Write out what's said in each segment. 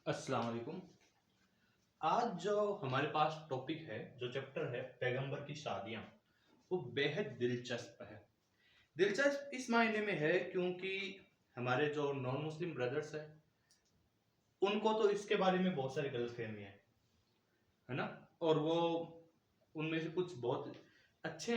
अस्सलाम वालेकुम। आज जो हमारे पास टॉपिक है, जो चैप्टर है पैगंबर की शादियां, वो बेहद दिलचस्प है। दिलचस्प इस मायने में है क्योंकि हमारे जो नॉन मुस्लिम ब्रदर्स हैं, उनको तो इसके बारे में बहुत सारी गलतफहमियां है ना। और वो उनमें से कुछ बहुत अच्छे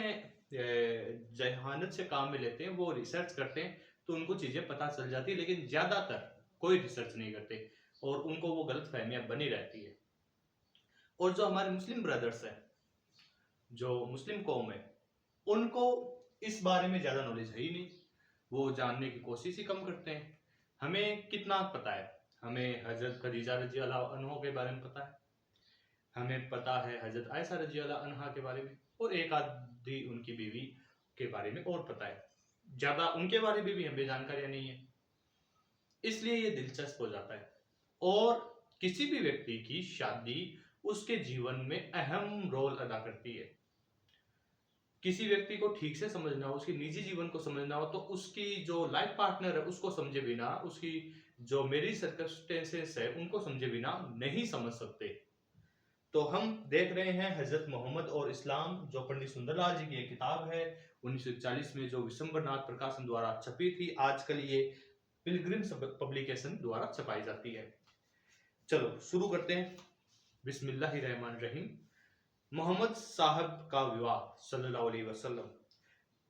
जहानत से काम में लेते हैं, वो रिसर्च करते हैं तो उनको चीजें पता चल जाती है, लेकिन ज्यादातर कोई रिसर्च नहीं करते और उनको वो गलत फहमियां बनी रहती है। और जो हमारे मुस्लिम ब्रदर्स हैं, जो मुस्लिम कौम है, उनको इस बारे में ज्यादा नॉलेज है ही नहीं। वो जानने की कोशिश ही कम करते हैं। हमें कितना पता है? हमें हजरत खदीजा रजी अल्लाह अन्हा के बारे में पता है, हमें पता है हजरत आयशा रजी अल्लाह अन्हा के बारे में, और एक आधी उनकी बीवी के बारे में और पता है। ज्यादा उनके बारे में भी हमें जानकारियां नहीं है, इसलिए ये दिलचस्प हो जाता है। और किसी भी व्यक्ति की शादी उसके जीवन में अहम रोल अदा करती है। किसी व्यक्ति को ठीक से समझना हो, उसके निजी जीवन को समझना हो, तो उसकी जो लाइफ पार्टनर है उसको समझे बिना, उसकी जो मेरी सर्कमस्टेंसेस है उनको समझे बिना नहीं समझ सकते। तो हम देख रहे हैं हजरत मोहम्मद और इस्लाम, जो पंडित सुंदरलाल जी की एक किताब है, 1941 में जो विशंबरनाथ प्रकाशन द्वारा छपी थी। आजकल ये पिलग्रिम पब्लिकेशन द्वारा छपाई जाती है। चलो शुरू करते हैं। बिस्मिल्लाहिर्रहमानिर्रहीम। मोहम्मद साहब का विवाह सल्लल्लाहु अलैहि वसल्लम।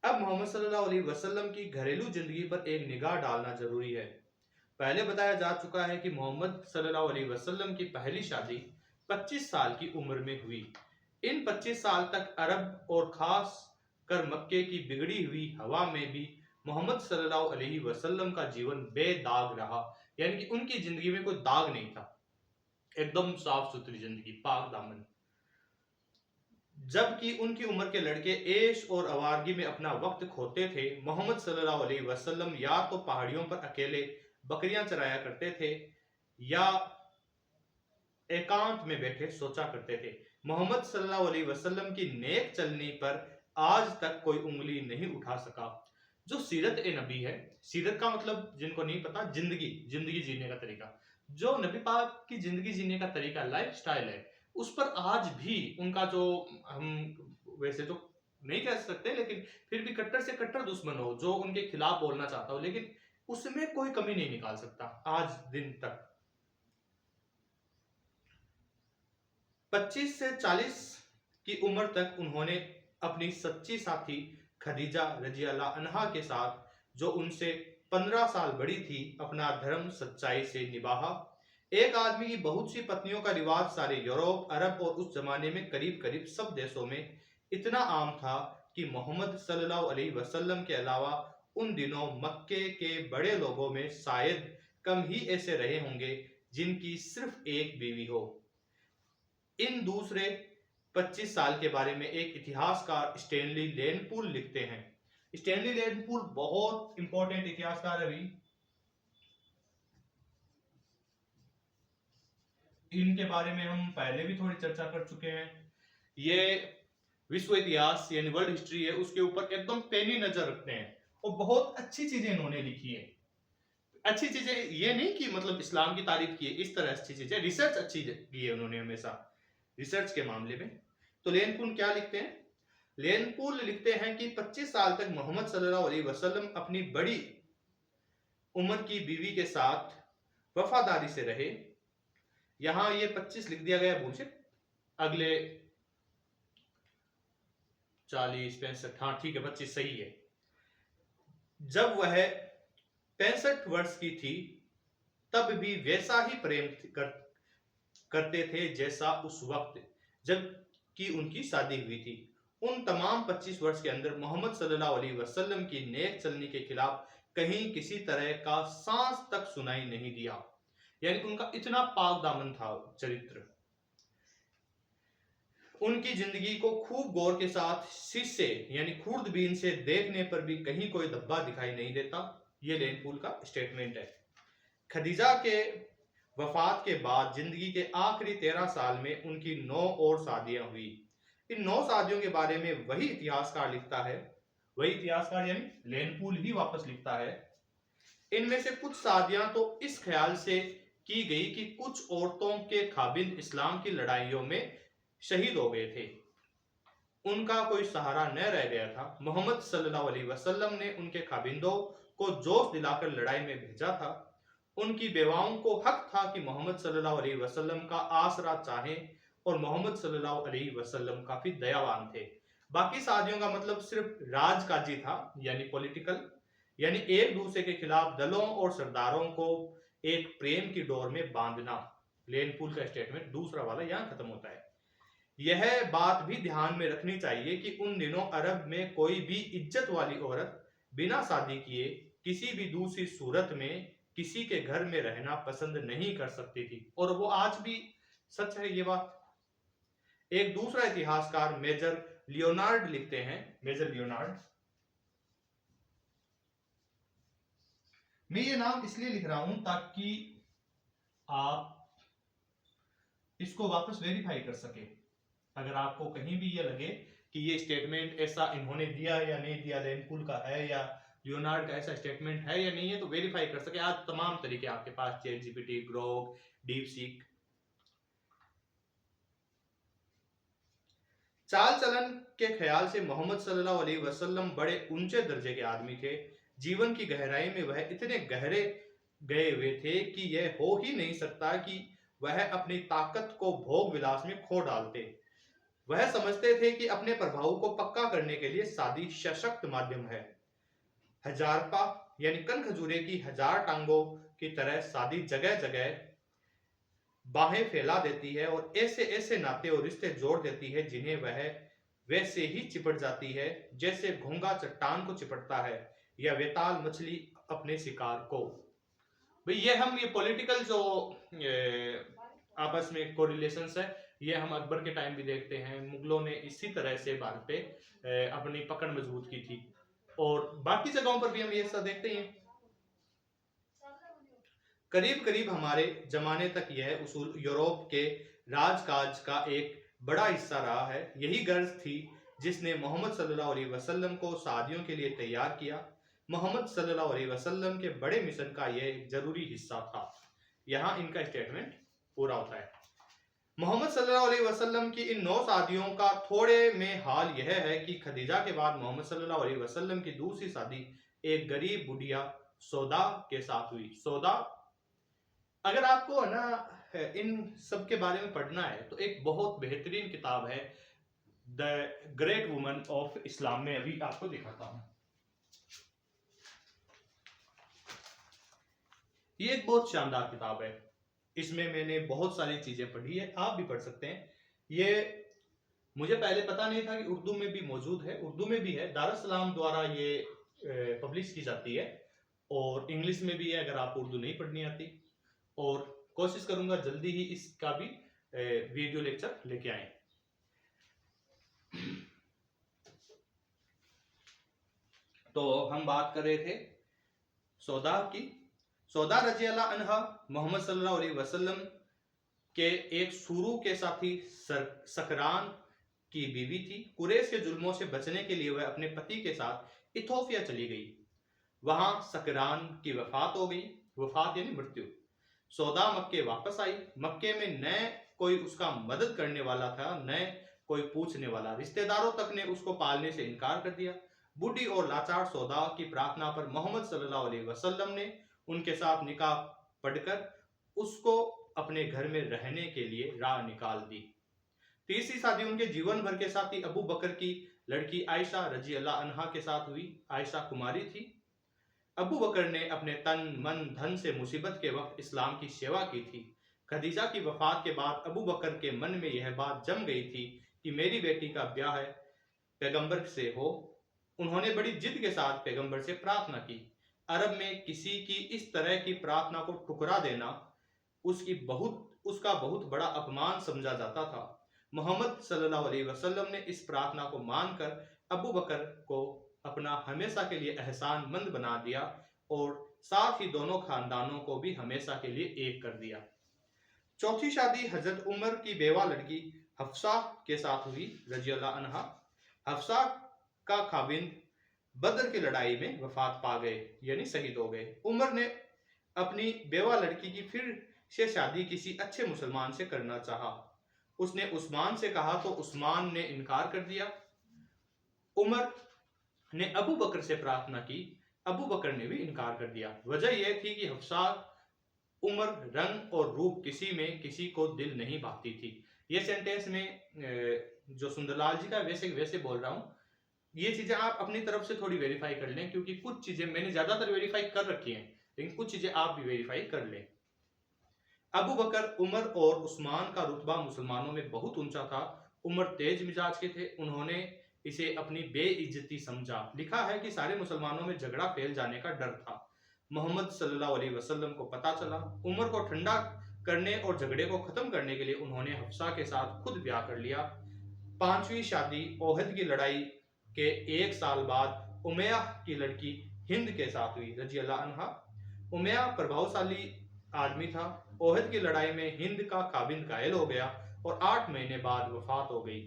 अब मोहम्मद सल्लल्लाहु अलैहि वसल्लम की घरेलू जिंदगी पर एक निगाह डालना जरूरी है। पहले बताया जा चुका है कि मोहम्मद सल्लल्लाहु अलैहि वसल्लम की पहली शादी 25 साल की उम्र में हुई। इन 25 साल तक अरब और खास कर मक्के की बिगड़ी हुई हवा में भी मोहम्मद सल्लल्लाहु अलैहि वसल्लम का जीवन बेदाग रहा। यानी कि उनकी जिंदगी में कोई दाग नहीं था, एकदम साफ सुथरी जिंदगी, पाक दामन। जबकि उनकी उम्र के लड़के ऐश और आवारगी में अपना वक्त खोते थे, मोहम्मद सल्लल्लाहु अलैहि वसल्लम या तो पहाड़ियों पर अकेले बकरियां चराया करते थे या एकांत में बैठे सोचा करते थे। मोहम्मद सल्लल्लाहु अलैहि वसल्लम की नेक चलनी पर आज तक कोई उंगली नहीं उठा सका। जो सीरत ए नबी है, सीरत का मतलब जिनको नहीं पता, जिंदगी, जिंदगी जीने का तरीका। जो नबी पाक की जिंदगी जीने का तरीका, लाइफ स्टाइल है, उस पर आज भी उनका जो, हम वैसे तो नहीं कह सकते लेकिन फिर भी कट्टर से कट्टर दुश्मन हो जो उनके खिलाफ बोलना चाहता हो, लेकिन उसमें कोई कमी नहीं निकाल सकता आज दिन तक। 25 से 40 की उम्र तक उन्होंने अपनी सच्ची साथी खदीजा रजी अल्लाह अन्हा के साथ, जो उनसे 15 साल बड़ी थी, अपना धर्म सच्चाई से निभाया। एक आदमी की बहुत सी पत्नियों का रिवाज सारे यूरोप, अरब और उस जमाने में करीब करीब सब देशों में इतना आम था कि मोहम्मद सल्लल्लाहु अलैहि वसल्लम के अलावा उन दिनों मक्के के बड़े लोगों में शायद कम ही ऐसे रहे होंगे जिनकी सिर्फ एक बीवी हो। इन दूसरे 25 साल के बारे में एक इतिहासकार स्टैनली लेनपूल लिखते हैं। स्टैनली लेनपूल बहुत इंपॉर्टेंट इतिहासकार है भाई। इनके बारे में हम पहले भी थोड़ी चर्चा कर चुके हैं। ये विश्व इतिहास यानी वर्ल्ड हिस्ट्री है, उसके ऊपर एकदम पैनी नजर रखते हैं और बहुत अच्छी चीजें इन्होंने लिखी है। अच्छी चीजें ये नहीं कि मतलब इस्लाम की तारीफ की है, इस तरह अच्छी चीजें, रिसर्च अच्छी की है उन्होंने हमेशा रिसर्च के मामले में। तो लेनपूल क्या लिखते हैं? लेनपूल लिखते हैं कि 25 साल तक मोहम्मद सल्लल्लाहु अलैहि वसल्लम अपनी बड़ी उम्र की बीवी के साथ वफादारी से रहे। यहां ये 25 लिख दिया गया भूल से, अगले 40 65, हाँ ठीक है 25 सही है। जब वह 65 वर्ष की थी तब भी वैसा ही प्रेम करते थे जैसा उस वक्त जब की उनकी शादी हुई थी। उन तमाम 25 वर्ष के अंदर मोहम्मद सल्लल्लाहु अलैहि वसल्लम की नेक चलनी के खिलाफ कहीं किसी तरह का सांस तक सुनाई नहीं दिया। यानी उनका इतना पाक दामन था चरित्र। उनकी जिंदगी को खूब गौर के साथ शीशे यानी खुर्दबीन से देखने पर भी कहीं कोई धब्बा दिखाई नहीं देता। यह लेनपूल का स्टेटमेंट है। खदीजा के वफात के बाद जिंदगी के आखिरी 13 साल में उनकी 9 और शादियां हुई। इन 9 शादियों के बारे में वही इतिहासकार लिखता है, वही इतिहासकार यानी लेनपूल ही वापस लिखता है। इनमें से कुछ शादियां तो इस ख्याल से की गई कि कुछ औरतों के खाबिंद इस्लाम की लड़ाइयों में शहीद हो गए थे, उनका कोई सहारा न रह गया था। मोहम्मद सल्लल्लाहु अलैहि वसल्लम ने उनके खाबिंदों को जोश दिलाकर लड़ाई में भेजा था। उनकी बेवाओं को हक था कि मोहम्मद सल्लल्लाहु अलैहि वसल्लम का आसरा चाहें, और मोहम्मद सल्लल्लाहु अलैहि वसल्लम काफी दयावान थे। बाकी सादियों का मतलब सिर्फ राजकाजी था, यानी पॉलिटिकल, यानी एक दूसरे के खिलाफ दलों और सरदारों को एक प्रेम की डोर में बांधना। लेनपुल का स्टेटमेंट दूसरा वाला यहां खत्म होता है। यह बात भी ध्यान में रखनी चाहिए कि उन दिनों अरब में कोई भी इज्जत वाली औरत बिना शादी किए किसी भी दूसरी सूरत में किसी के घर में रहना पसंद नहीं कर सकती थी, और वो आज भी सच है ये बात। एक दूसरा इतिहासकार मेजर लियोनार्ड लिखते हैं, मेजर लियोनार्ड, मैं ये नाम इसलिए लिख रहा हूं ताकि आप इसको वापस वेरीफाई कर सके। अगर आपको कहीं भी ये लगे कि ये स्टेटमेंट ऐसा इन्होंने दिया या नहीं दिया, लेनपुल का है या लियोनार्ड का ऐसा स्टेटमेंट है या नहीं है, तो वेरीफाई कर सके। आज तमाम तरीके आपके पास, ChatGPT, Grok, DeepSeek. चाल चलन के ख्याल से मोहम्मद सल्लल्लाहु अलैहि वसल्लम बड़े ऊंचे दर्जे के आदमी थे। जीवन की गहराई में वह इतने गहरे गए हुए थे कि यह हो ही नहीं सकता कि वह अपनी ताकत को भोग विलास में खो डालते। वह समझते थे कि अपने प्रभाव को पक्का करने के लिए शादी सशक्त माध्यम है। हजारपा यानी कन खजूरे की हजार टांगों की तरह शादी जगह जगह बाहें फैला देती है और ऐसे ऐसे नाते और रिश्ते जोड़ देती है जिन्हें वह वैसे ही चिपट जाती है जैसे घोंगा चट्टान को चिपटता है या वेताल मछली अपने शिकार को। भाई ये पॉलिटिकल जो आपस में कोरिलेशंस है, ये हम अकबर के टाइम भी देखते हैं। मुगलों ने इसी तरह से भारत पे अपनी पकड़ मजबूत की थी, और बाकी जगहों पर भी हम ये सब देखते हैं। करीब करीब हमारे जमाने तक यह उसूल यूरोप के राजकाज का एक बड़ा हिस्सा रहा है। यही गर्ज थी जिसने मोहम्मद सल्लल्लाहु अलैहि वसल्लम को शादियों के लिए तैयार किया। मोहम्मद सल्लल्लाहु अलैहि वसल्लम के बड़े मिशन का यह एक जरूरी हिस्सा था। यहाँ इनका स्टेटमेंट पूरा होता है। मोहम्मद सल्लल्लाहु अलैहि वसल्लम की इन 9 शादियों का थोड़े में हाल यह है कि खदीजा के बाद मोहम्मद सल्लल्लाहु अलैहि वसल्लम की दूसरी शादी एक गरीब बुढ़िया सौदा के साथ हुई। सौदा, अगर आपको है ना इन सब के बारे में पढ़ना है तो एक बहुत बेहतरीन किताब है the great woman of Islam, में अभी आपको दिखाता हूं। ये एक बहुत शानदार किताब है, इसमें मैंने बहुत सारी चीजें पढ़ी है, आप भी पढ़ सकते हैं। ये मुझे पहले पता नहीं था कि उर्दू में भी मौजूद है, उर्दू में भी है, दारुस्सलाम द्वारा ये पब्लिश की जाती है, और इंग्लिश में भी है अगर आपको उर्दू नहीं पढ़नी आती। और कोशिश करूंगा जल्दी ही इसका भी वीडियो लेक्चर लेके आए। तो हम बात कर रहे थे सौदा की। सौदा रजी अल्लाह अन्हा मोहम्मद सल्लल्लाहु अलैहि वसल्लम के एक शुरू के साथी सकरान की बीवी थी। कुरैश के जुल्मों से बचने के लिए वह अपने पति के साथ इथोपिया चली गई। वहां सकरान की वफात हो गई, वफात यानी मृत्यु। सौदा मक्के वापस आई। मक्के में न कोई उसका मदद करने वाला था, न कोई पूछने वाला। रिश्तेदारों तक ने उसको पालने से इनकार कर दिया। बूढ़ी और लाचार सौदा की प्रार्थना पर मोहम्मद सल्लल्लाहु अलैहि वसल्लम ने उनके साथ निकाह पढ़कर उसको अपने घर में रहने के लिए राह निकाल दी। तीसरी शादी उनके जीवन भर के साथी अबू बकर की लड़की आयशा रजी अल्लाह अन्हा के साथ हुई। आयशा कुमारी थी। अबू बकर ने अपने तन मन धन से मुसीबत के वक्त इस्लाम की सेवा की थी। खदीजा की वफात के बाद अबू बकर के मन में यह बात जम गई थी कि मेरी बेटी का ब्याह पैगंबर से हो। उन्होंने बड़ी जिद के साथ पैगंबर से प्रार्थना की। अरब में किसी की इस तरह की प्रार्थना को ठुकरा देना उसका बहुत बड़ा अपमान समझा जाता था। मोहम्मद सल्लल्लाहु अलैहि वसल्लम ने इस प्रार्थना को मानकर अबू बकर को अपना हमेशा के लिए एहसानमंद बना दिया और साथ ही दोनों खानदानों को भी हमेशा के लिए एक कर दिया। चौथी शादी हजरत उमर की बेवा लड़की हफ्सा के साथ हुई रजी अल्लाह अन्हा। हफ्सा का खाविंद बदर की लड़ाई में वफात पा गए, यानी शहीद हो गए। उमर ने अपनी बेवा लड़की की फिर से शादी किसी अच्छे मुसलमान से करना चाहा। उसने उस्मान से कहा तो उस्मान ने इनकार कर दिया। उमर ने अबू बकर से प्रार्थना की, अबू बकर ने भी इनकार कर दिया। वजह यह थी कि हफ्सा उम्र, रंग और रूप किसी में किसी को दिल नहीं भाती थी। ये सेंटेंस में जो सुंदरलाल जी का वैसे वैसे बोल रहा हूँ, ये चीजें आप अपनी तरफ से थोड़ी वेरीफाई कर लें, क्योंकि कुछ चीजें मैंने ज्यादातर वेरीफाई कर रखी हैं, लेकिन कुछ चीजें आप भी वेरीफाई कर लें। अबू बकर, उमर और उस्मान का रुतबा मुसलमानों में बहुत ऊंचा था। उमर तेज मिजाज के थे, उन्होंने इसे अपनी बेइज्जती समझा। लिखा है कि सारे मुसलमानों में झगड़ा फैल जाने का डर था। मोहम्मद सल्लल्लाहु अलैहि वसल्लम को पता चला। उमर को ठंडा करने और झगड़े को खत्म करने के लिए उन्होंने हफ्सा के साथ खुद ब्याह कर लिया। पांचवी शादी ओहद की लड़ाई के 1 साल बाद उमैया की लड़की हिंद के साथ हुई रजी अल्लाह अन्हा। उमैया प्रभावशाली आदमी था। ओहद की लड़ाई में हिंद का खाबिंद घायल हो गया और 8 महीने बाद वफात हो गई।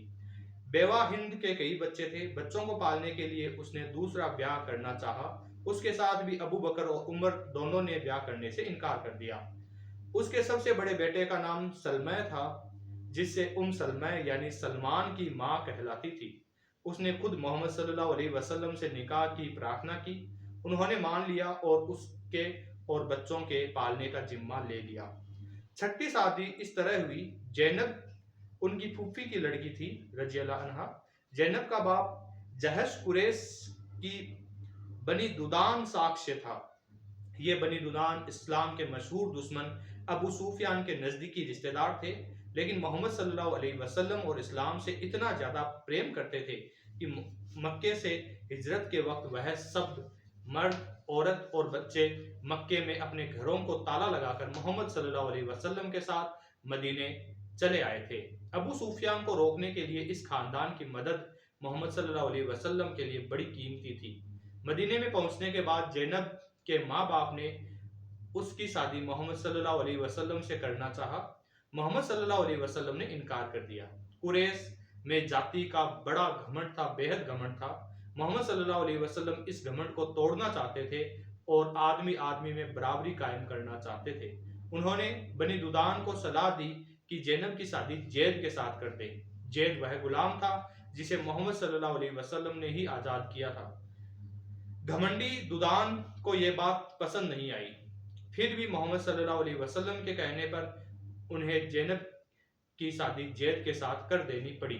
बेवा हिंद के कई बच्चे थे। बच्चों को पालने के लिए उसने दूसरा ब्याह करना चाहा। उसके साथ भी अबू बकर और उमर दोनों ने ब्याह करने से इनकार कर दिया। उसके सबसे बड़े बेटे का नाम सलमै था, जिससे सलमै यानी सलमान की मां कहलाती थी। उसने खुद मोहम्मद सल्लल्लाहु अलैहि वसल्लम से निकाह की प्रार्थना की। उन्होंने मान लिया और उसके और बच्चों के पालने का जिम्मा ले लिया। छठी शादी इस तरह हुई। जैनब उनकी फूफी की लड़की थी रजी अल्लाह अन्हा। जैनब का बाप जहश कुरैश की बनी दुदान साक्ष्य था। ये बनी दुदान इस्लाम के मशहूर दुश्मन अबू सुफियान के नजदीकी रिश्तेदार थे, लेकिन मोहम्मद सल्लल्लाहु अलैहि वसल्लम और इस्लाम से इतना ज्यादा प्रेम करते थे कि मक्के से हिजरत के वक्त वह सब मर्द, औरत और बच्चे मक्के में अपने घरों को ताला लगाकर मोहम्मद सल्लल्लाहु अलैहि वसल्लम के साथ मदीने चले आए थे। अबू सुफियान को रोकने के लिए इस खानदान की मदद मोहम्मद सल्लल्लाहु अलैहि वसल्लम के लिए बड़ी कीमती थी। मदीने में पहुंचने के बाद जैनब के माँ बाप ने उसकी शादी मोहम्मद सल्लल्लाहु अलैहि वसल्लम से करना चाहा। मोहम्मद सल्लल्लाहु अलैहि वसल्लम ने इनकार कर दिया। कुरैश में जाति का बड़ा घमंड था, बेहद घमंड था। मोहम्मद सल्लल्लाहु अलैहि वसल्लम इस घमंड को तोड़ना चाहते थे और आदमी आदमी में बराबरी कायम करना चाहते थे। उन्होंने बनी दुदान को सलाह दी कि जैनब की शादी जैद के साथ कर दे। जैद वह गुलाम था जिसे मोहम्मद सल्लल्लाहु अलैहि वसल्लम ने ही आजाद किया था। घमंडी दुदान को यह बात पसंद नहीं आई। फिर भी मोहम्मद सल्लल्लाहु अलैहि वसल्लम के कहने पर उन्हें जैनब की शादी जैद के साथ कर देनी पड़ी।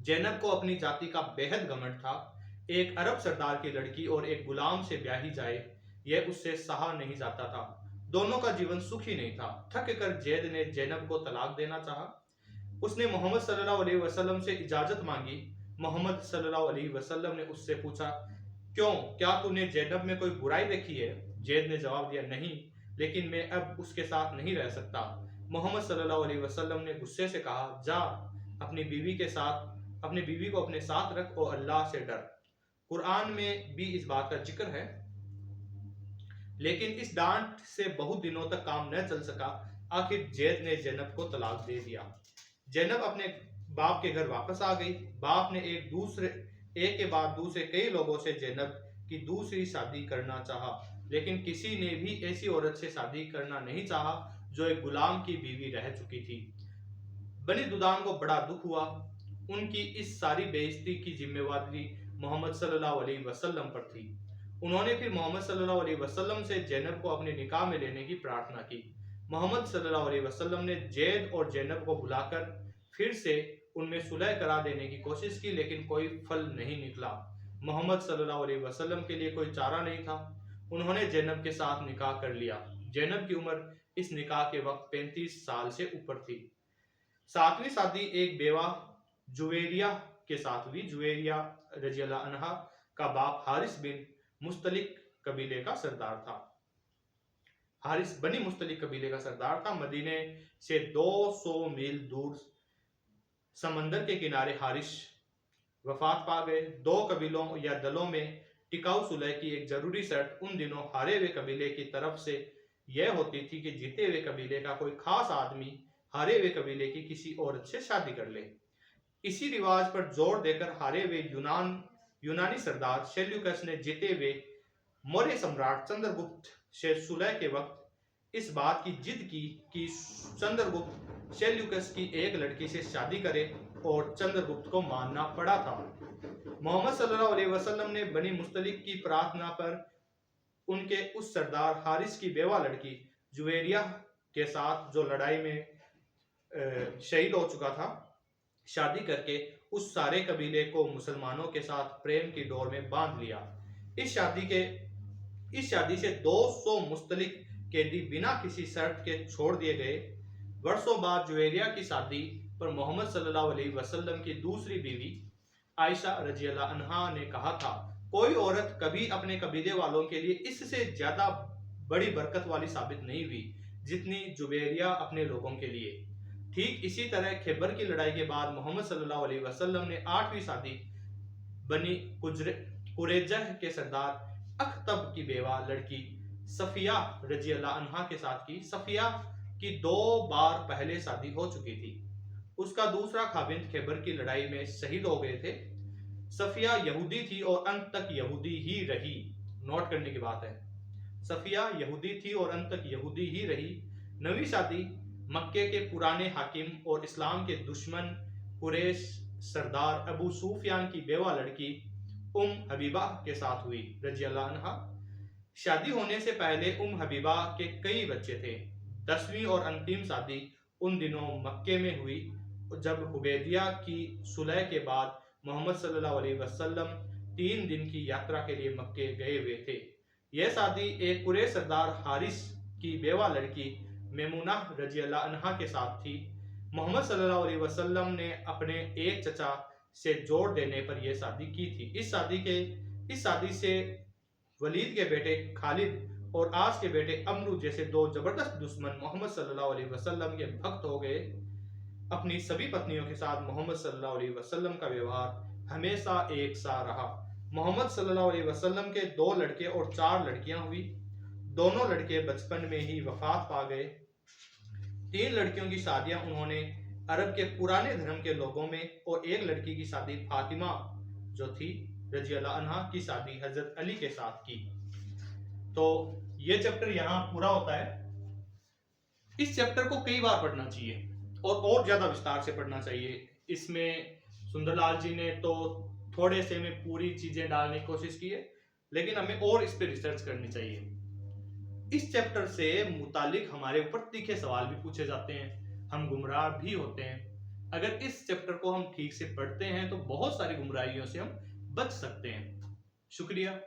जैनब को अपनी जाति का बेहद घमंड था। एक अरब सरदार की लड़की और एक गुलाम से ब्याही जाए, यह उससे सहा नहीं जाता था। दोनों का जीवन सुखी नहीं था। थक कर जैद ने जैनब को तलाक देना चाहा। उसने मोहम्मद सल्लल्लाहु अलैहि वसल्लम से इजाजत मांगी। मोहम्मद सल्लल्लाहु अलैहि वसल्लम ने उससे पूछा, क्यों, क्या तूने जैनब में कोई बुराई देखी है? जैद ने जवाब दिया, नहीं, लेकिन मैं अब उसके साथ नहीं रह सकता। मोहम्मद सल्लल्लाहु अलैहि वसल्लम ने गुस्से से कहा, जा अपनी बीवी को अपने साथ रख और अल्लाह से डर। कुरान में भी इस बात का जिक्र है। लेकिन इस डांट से बहुत दिनों तक काम न चल सका। आखिर जैद ने जैनब को तलाक दे दिया। जैनब अपने बाप के घर वापस आ गई। बाप ने एक के बाद दूसरे कई लोगों से जैनब की दूसरी शादी करना चाहा, लेकिन किसी ने भी ऐसी औरत से शादी करना नहीं चाहा जो एक गुलाम की बीवी रह चुकी थी। बनी दुदान को बड़ा दुख हुआ। उनकी इस सारी बेइज्जती की जिम्मेवारी मोहम्मद सल्लल्लाहु अलैहि वसल्लम पर थी। उन्होंने फिर मोहम्मद सल्लल्लाहु अलैहि वसल्लम से जैनब को अपने निकाह में लेने की प्रार्थना की। मोहम्मद सल्लल्लाहु अलैहि वसल्लम ने जैद और जैनब को बुलाकर फिर से उनमें सुलह करा देने की कोशिश की, लेकिन कोई फल नहीं निकला। मोहम्मद सल्लल्लाहु अलैहि वसल्लम के लिए कोई चारा नहीं था। उन्होंने जैनब के साथ निकाह कर लिया। जैनब की उम्र इस निकाह के वक्त 35 साल से ऊपर थी। सातवीं शादी एक बेवा जुवेरिया के साथ हुई। जुवेरिया रजी अल्लाह अन्हा का बाप हारिस बिन मुस्तलिक कबीले का सरदार था। हारिस बनी मुस्तलिक कबीले का सरदार था। मदीने से 200 मील दूर समंदर के किनारे हारिस वफात पा गए। दो कबीलों या दलों में टिकाऊ सुलह की एक जरूरी शर्त उन दिनों हारे हुए कबीले की तरफ से यह होती थी कि जीते हुए कबीले का कोई खास आदमी हारे हुए कबीले की किसी औरत से शादी कर ले। इसी रिवाज पर जोर देकर हारे हुए यूनानी सरदार सेल्यूकस ने जीते हुए मौर्य सम्राट चंद्रगुप्त से सुलह के वक्त इस बात की जिद की कि चंद्रगुप्त सेल्यूकस की एक लड़की से शादी करे और चंद्रगुप्त को मानना पड़ा था। मोहम्मद सल्लल्लाहु अलैहि वसल्लम ने बनी मुस्तलिक की प्रार्थना पर उनके उस सरदार हारिस की बेवा लड़की जुवेरिया के साथ, जो लड़ाई में शहीद हो चुका था, शादी करके उस सारे कबीले को मुसलमानों के साथ प्रेम की डोर में बांध लिया। इस शादी से 200 मुस्तलिक कैदी बिना किसी शर्त के छोड़ दिए गए। वर्षों बाद जुवेरिया की शादी पर मोहम्मद सल्लल्लाहु अलैहि वसल्लम की दूसरी बीवी आयशा रज़ियल्लाहु अन्हा ने कहा था, कोई औरत कभी अपने कबीले वालों के लिए इससे ज्यादा बड़ी बरकत वाली साबित नहीं हुई जितनी जुवेरिया अपने लोगों के लिए। ठीक इसी तरह खैबर की लड़ाई के बाद मोहम्मद सल्लल्लाहु अलैहि वसल्लम ने 8वीं शादी बनी कुरैजा के सरदार अख्तब की बेवा लड़की सफिया रज़ियल्लाहु अन्हा के साथ की। सफिया की 2 बार पहले शादी हो चुकी थी। उसका दूसरा खाविंद खैबर की लड़ाई में शहीद हो गए थे। सफिया यहूदी थी और अंत तक यहूदी ही रही। नोट करने की बात है, सफिया यहूदी थी और अंत तक यहूदी ही रही। 9वीं शादी मक्के के पुराने हाकिम और इस्लाम के दुश्मन कुरैश सरदार अबू सुफियान की बेवा लड़की हबीबा के साथ हुई रज़ियल्लाहु अन्हा। शादी होने से पहले हबीबा के कई बच्चे थे। 10वीं और अंतिम शादी उन दिनों मक्के में हुई जब हुदैबिया की सुलह के बाद मोहम्मद सल्लल्लाहु अलैहि वसल्लम 3 दिन की यात्रा के लिए मक्के गए हुए थे। यह शादी एक कुरैश सरदार हारिस की बेवा लड़की मेमुना रज़ियल्लाहु अन्हा के साथ थी। मोहम्मद सल्लल्लाहु अलैहि वसल्लम ने अपने एक चचा से जोड़ देने पर यह शादी की थी। इस शादी से वलीद के बेटे खालिद और आस के बेटे अमरू जैसे 2 जबरदस्त दुश्मन मोहम्मद सल्लल्लाहु अलैहि वसल्लम के भक्त हो गए। अपनी सभी पत्नियों के साथ मोहम्मद सल्लल्लाहु अलैहि वसल्लम का व्यवहार हमेशा एक सा रहा। मोहम्मद सल्लल्लाहु अलैहि वसल्लम के 2 लड़के और 4 लड़कियां हुई। दोनों लड़के बचपन में ही वफात पा गए। 3 लड़कियों की शादियां उन्होंने अरब के पुराने धर्म के लोगों में, और एक लड़की की शादी फातिमा जो थी रज़ियल्लाहु अन्हा की शादी हजरत अली के साथ की। तो ये चैप्टर यहाँ पूरा होता है। इस चैप्टर को कई बार पढ़ना चाहिए और ज्यादा विस्तार से पढ़ना चाहिए। इसमें सुंदरलाल जी ने तो थोड़े से में पूरी चीजें डालने की कोशिश की है, लेकिन हमें और इस पे रिसर्च करनी चाहिए। इस चैप्टर से मुतालिक हमारे ऊपर तीखे सवाल भी पूछे जाते हैं, हम गुमराह भी होते हैं। अगर इस चैप्टर को हम ठीक से पढ़ते हैं तो बहुत सारी गुमराहियों से हम बच सकते हैं। शुक्रिया,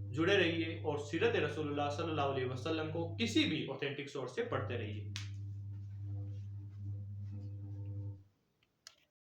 जुड़े रहिए और सीरत रसूलुल्लाह सल्लल्लाहु अलैहि वसल्लम को किसी भी ऑथेंटिक सोर्स से पढ़ते रहिए।